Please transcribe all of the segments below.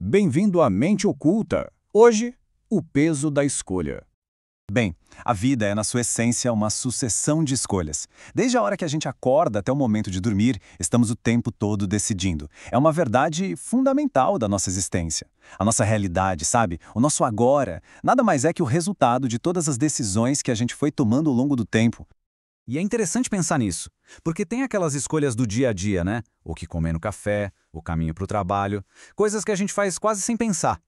Bem-vindo à Mente Oculta. Hoje, o peso da escolha. Bem, a vida é, na sua essência, uma sucessão de escolhas. Desde a hora que a gente acorda até o momento de dormir, estamos o tempo todo decidindo. É uma verdade fundamental da nossa existência. A nossa realidade, sabe? O nosso agora, nada mais é que o resultado de todas as decisões que a gente foi tomando ao longo do tempo. E é interessante pensar nisso, porque tem aquelas escolhas do dia a dia, né? O que comer no café, o caminho para o trabalho, coisas que a gente faz quase sem pensar.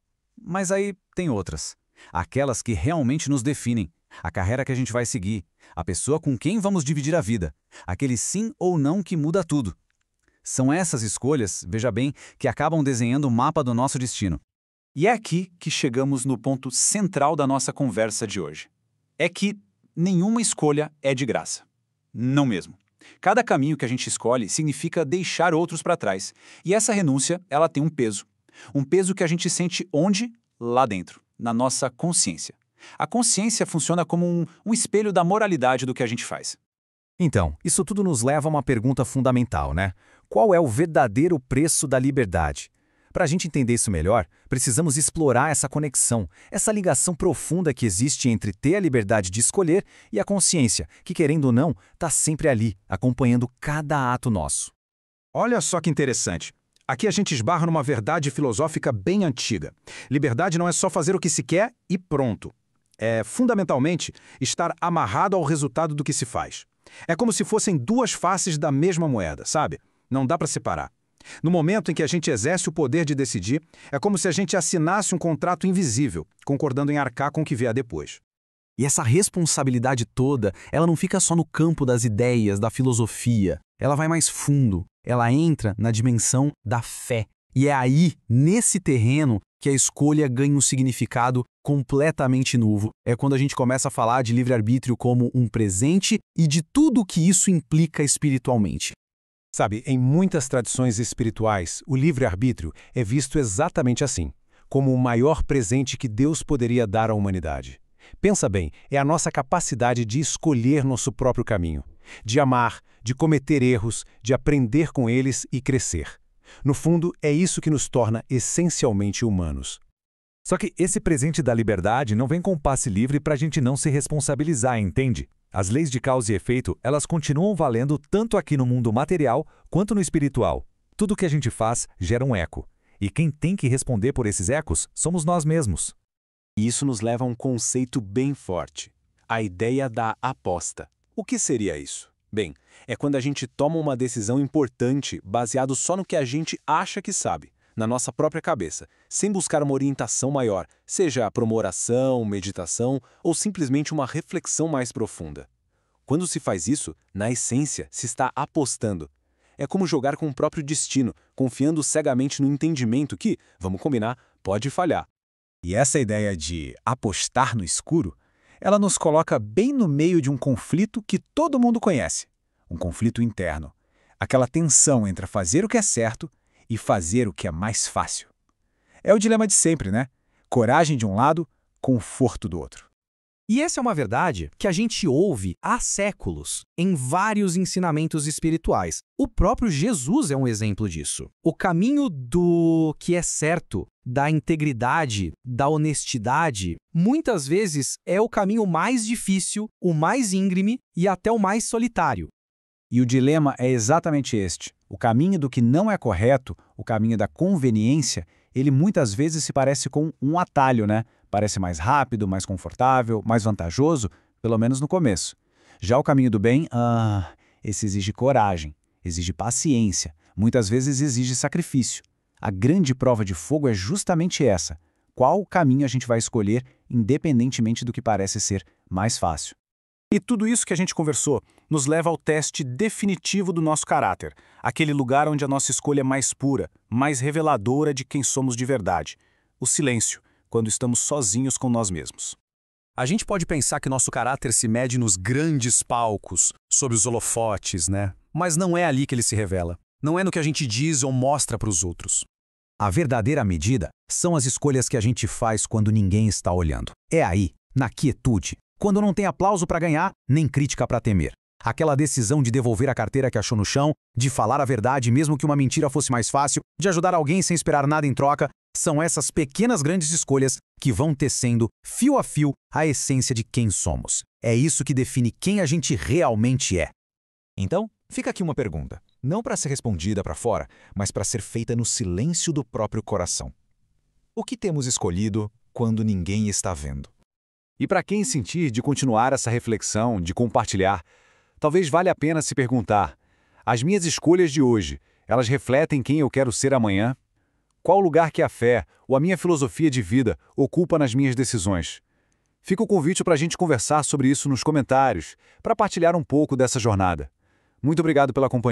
Mas aí tem outras. Aquelas que realmente nos definem, a carreira que a gente vai seguir, a pessoa com quem vamos dividir a vida, aquele sim ou não que muda tudo. São essas escolhas, veja bem, que acabam desenhando o mapa do nosso destino. E é aqui que chegamos no ponto central da nossa conversa de hoje. É que nenhuma escolha é de graça. Não mesmo. Cada caminho que a gente escolhe significa deixar outros para trás. E essa renúncia, ela tem um peso. Um peso que a gente sente onde? Lá dentro, na nossa consciência. A consciência funciona como um espelho da moralidade do que a gente faz. Então, isso tudo nos leva a uma pergunta fundamental, né? Qual é o verdadeiro preço da liberdade? Para a gente entender isso melhor, precisamos explorar essa conexão, essa ligação profunda que existe entre ter a liberdade de escolher e a consciência, que, querendo ou não, está sempre ali, acompanhando cada ato nosso. Olha só que interessante. Aqui a gente esbarra numa verdade filosófica bem antiga. Liberdade não é só fazer o que se quer e pronto. É, fundamentalmente, estar amarrado ao resultado do que se faz. É como se fossem duas faces da mesma moeda, sabe? Não dá para separar. No momento em que a gente exerce o poder de decidir, é como se a gente assinasse um contrato invisível, concordando em arcar com o que vier depois. E essa responsabilidade toda, ela não fica só no campo das ideias, da filosofia. Ela vai mais fundo. Ela entra na dimensão da fé. E é aí, nesse terreno, que a escolha ganha um significado completamente novo. É quando a gente começa a falar de livre-arbítrio como um presente e de tudo o que isso implica espiritualmente. Sabe, em muitas tradições espirituais, o livre-arbítrio é visto exatamente assim, como o maior presente que Deus poderia dar à humanidade. Pensa bem, é a nossa capacidade de escolher nosso próprio caminho, de amar, de cometer erros, de aprender com eles e crescer. No fundo, é isso que nos torna essencialmente humanos. Só que esse presente da liberdade não vem com passe livre para a gente não se responsabilizar, entende? As leis de causa e efeito, elas continuam valendo tanto aqui no mundo material quanto no espiritual. Tudo que a gente faz gera um eco. E quem tem que responder por esses ecos somos nós mesmos. E isso nos leva a um conceito bem forte. A ideia da aposta. O que seria isso? Bem, é quando a gente toma uma decisão importante baseado só no que a gente acha que sabe, na nossa própria cabeça, sem buscar uma orientação maior, seja por uma oração, meditação ou simplesmente uma reflexão mais profunda. Quando se faz isso, na essência, se está apostando. É como jogar com o próprio destino, confiando cegamente no entendimento que, vamos combinar, pode falhar. E essa ideia de apostar no escuro, ela nos coloca bem no meio de um conflito que todo mundo conhece. Um conflito interno. Aquela tensão entre fazer o que é certo e fazer o que é mais fácil. É o dilema de sempre, né? Coragem de um lado, conforto do outro. E essa é uma verdade que a gente ouve há séculos em vários ensinamentos espirituais. O próprio Jesus é um exemplo disso. O caminho do que é certo, da integridade, da honestidade, muitas vezes é o caminho mais difícil, o mais íngreme e até o mais solitário. E o dilema é exatamente este. O caminho do que não é correto, o caminho da conveniência, ele muitas vezes se parece com um atalho, né? Parece mais rápido, mais confortável, mais vantajoso, pelo menos no começo. Já o caminho do bem, esse exige coragem, exige paciência, muitas vezes exige sacrifício. A grande prova de fogo é justamente essa. Qual caminho a gente vai escolher, independentemente do que parece ser mais fácil? E tudo isso que a gente conversou nos leva ao teste definitivo do nosso caráter, aquele lugar onde a nossa escolha é mais pura, mais reveladora de quem somos de verdade. O silêncio, quando estamos sozinhos com nós mesmos. A gente pode pensar que nosso caráter se mede nos grandes palcos, sob os holofotes, né? Mas não é ali que ele se revela. Não é no que a gente diz ou mostra para os outros. A verdadeira medida são as escolhas que a gente faz quando ninguém está olhando. É aí, na quietude, quando não tem aplauso para ganhar, nem crítica para temer. Aquela decisão de devolver a carteira que achou no chão, de falar a verdade mesmo que uma mentira fosse mais fácil, de ajudar alguém sem esperar nada em troca, São essas pequenas grandes escolhas que vão tecendo, fio a fio, a essência de quem somos. É isso que define quem a gente realmente é. Então, fica aqui uma pergunta, não para ser respondida para fora, mas para ser feita no silêncio do próprio coração. O que temos escolhido quando ninguém está vendo? E para quem sentir de continuar essa reflexão, de compartilhar, talvez valha a pena se perguntar: as minhas escolhas de hoje, elas refletem quem eu quero ser amanhã? Qual lugar que a fé ou a minha filosofia de vida ocupa nas minhas decisões? Fica o convite para a gente conversar sobre isso nos comentários, para partilhar um pouco dessa jornada. Muito obrigado pela companhia.